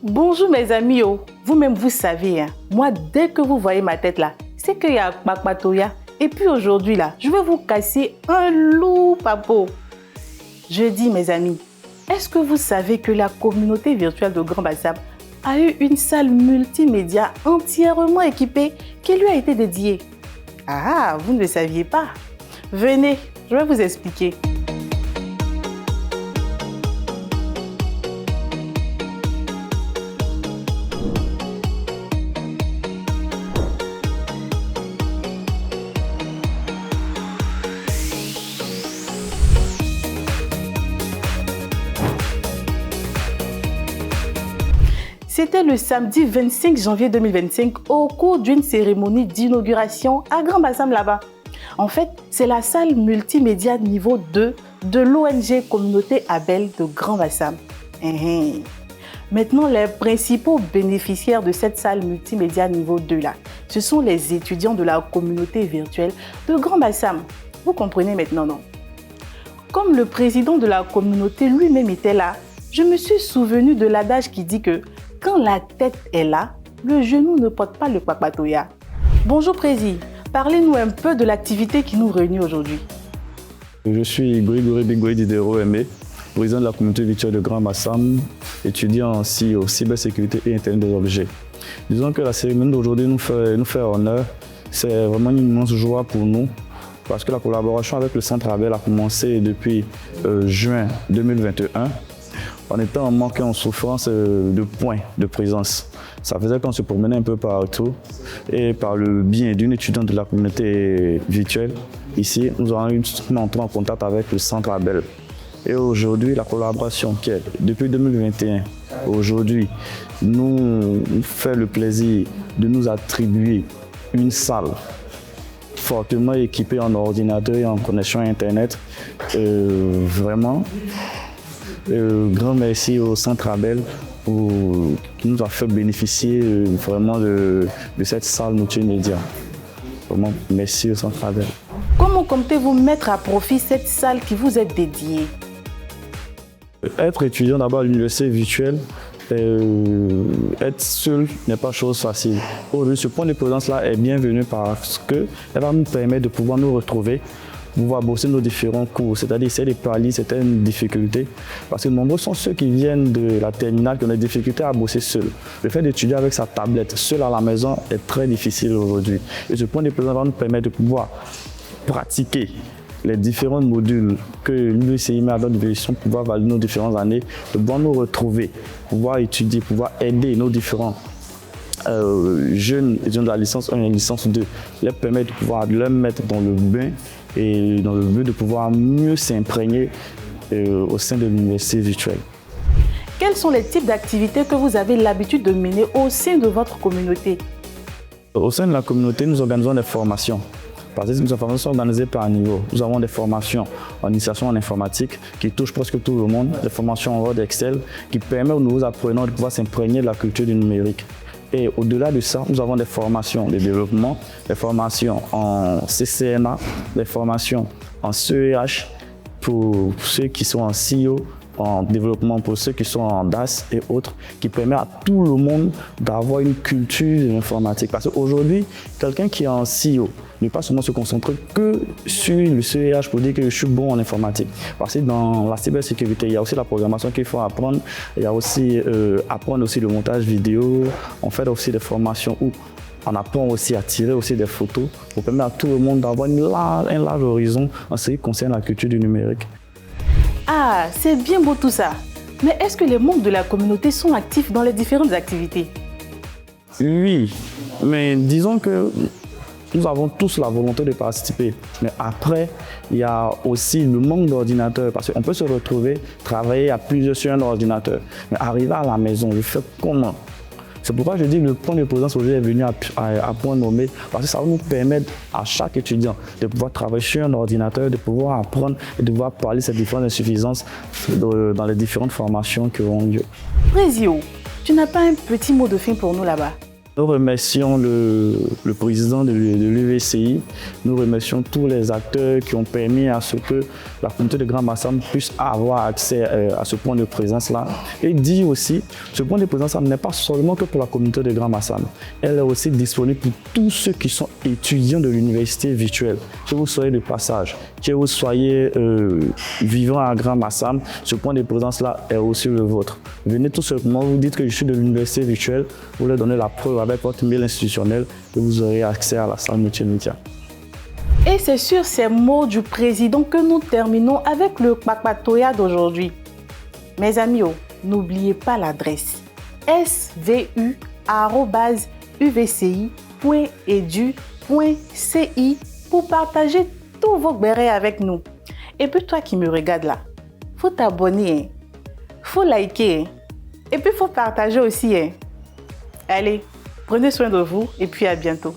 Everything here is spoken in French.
Bonjour mes amis, vous-même vous savez, moi dès que vous voyez ma tête là, c'est qu'il y a Kpakpatoya. Et puis aujourd'hui là, je vais vous casser un loup papo. Je dis mes amis, est-ce que vous savez que la communauté virtuelle de Grand Bassam a eu une salle multimédia entièrement équipée qui lui a été dédiée? Ah, vous ne le saviez pas? Venez, je vais vous expliquer. C'était le samedi 25 janvier 2025 au cours d'une cérémonie d'inauguration à Grand Bassam là-bas. En fait, c'est la salle multimédia niveau 2 de l'ONG Communauté Abel de Grand Bassam. Maintenant, les principaux bénéficiaires de cette salle multimédia niveau 2 là, ce sont les étudiants de la communauté virtuelle de Grand Bassam. Vous comprenez maintenant, non? Comme le président de la communauté lui-même était là, je me suis souvenu de l'adage qui dit que quand la tête est là, le genou ne porte pas le Kpakpatoya. Bonjour Président, parlez-nous un peu de l'activité qui nous réunit aujourd'hui. Je suis Grégory Bigboy Diderot Aimé, président de la communauté virtuelle de Grand Bassam, étudiant en cybersécurité et Internet des objets. Disons que la cérémonie d'aujourd'hui nous fait honneur. C'est vraiment une immense joie pour nous parce que la collaboration avec le Centre Abel a commencé depuis juin 2021. On était en manque et en souffrance de points de présence. Ça faisait qu'on se promenait un peu partout et par le bien d'une étudiante de la communauté virtuelle, ici, nous avons eu entré en contact avec le Centre Abel. Et aujourd'hui, la collaboration qui est depuis 2021, aujourd'hui, nous fait le plaisir de nous attribuer une salle fortement équipée en ordinateur et en connexion Internet. Vraiment, grand merci au Centre Abel qui nous a fait bénéficier vraiment de cette salle multimédia. Vraiment, merci au Centre Abel. Comment comptez-vous mettre à profit cette salle qui vous est dédiée? Être étudiant d'abord à l'université virtuelle, être seul n'est pas chose facile. Aujourd'hui, ce point de présence-là est bienvenu parce qu'elle va nous permettre de pouvoir nous retrouver, pouvoir bosser nos différents cours, c'est-à-dire essayer de pallier certaines difficultés. Parce que nombreux sont ceux qui viennent de la terminale qui ont des difficultés à bosser seuls. Le fait d'étudier avec sa tablette seul à la maison est très difficile aujourd'hui. Et ce point de présence va nous permettre de pouvoir pratiquer les différents modules que l'UCI met à notre disposition pour pouvoir valider nos différentes années, de pouvoir nous retrouver, pouvoir étudier, pouvoir aider nos différents jeunes étudiants de la licence 1 et la licence 2, leur permettre de pouvoir leur mettre dans le bain et dans le but de pouvoir mieux s'imprégner au sein de l'université virtuelle. Quels sont les types d'activités que vous avez l'habitude de mener au sein de votre communauté? Au sein de la communauté, nous organisons des formations. Parce que nos formations sont organisées par niveau. Nous avons des formations en initiation en informatique qui touchent presque tout le monde, des formations en Word, Excel, qui permettent aux nouveaux apprenants de pouvoir s'imprégner de la culture du numérique. Et au-delà de ça, nous avons des formations de développement, des formations en CCNA, des formations en CEH pour ceux qui sont en CEO, en développement pour ceux qui sont en DAS et autres, qui permet à tout le monde d'avoir une culture de l'informatique. Parce qu'aujourd'hui, quelqu'un qui est en CEO ne pas seulement se concentrer que sur le CEH pour dire que je suis bon en informatique. Parce que dans la cybersécurité, il y a aussi la programmation qu'il faut apprendre, il y a aussi apprendre aussi le montage vidéo, on fait aussi des formations où on apprend aussi à tirer aussi des photos pour permettre à tout le monde d'avoir un large horizon en ce qui concerne la culture du numérique. Ah, c'est bien beau tout ça. Mais est-ce que les membres de la communauté sont actifs dans les différentes activités? Oui, mais disons que nous avons tous la volonté de participer. Mais après, il y a aussi le manque d'ordinateurs. Parce qu'on peut se retrouver, travailler à plusieurs sur un ordinateur. Mais arriver à la maison, je fais comment? C'est pourquoi je dis que le point de présence aujourd'hui est venu à point nommé, parce que ça va nous permettre à chaque étudiant de pouvoir travailler sur un ordinateur, de pouvoir apprendre et de pouvoir parler de ces différentes insuffisances dans les différentes formations qui auront lieu. Président, tu n'as pas un petit mot de fin pour nous là-bas? Nous remercions le président de l'UVCI, nous remercions tous les acteurs qui ont permis à ce que la communauté de Grand Massam puisse avoir accès à ce point de présence-là. Et dire aussi, ce point de présence n'est pas seulement que pour la communauté de Grand Massam, elle est aussi disponible pour tous ceux qui sont étudiants de l'université virtuelle. Que vous soyez de passage, que vous soyez vivant à Grand Massam, ce point de présence-là est aussi le vôtre. Venez tout simplement, vous dites que je suis de l'université virtuelle, vous leur donnez la preuve avec votre mail institutionnel et vous aurez accès à la salle multimédia. Et c'est sur ces mots du président que nous terminons avec le Kpakpatoya d'aujourd'hui. Mes amis, n'oubliez pas l'adresse svu@uvci.edu.ci pour partager tous vos bérets avec nous. Et puis toi qui me regardes là, faut t'abonner, faut liker, et puis faut partager aussi. Allez, prenez soin de vous et puis à bientôt.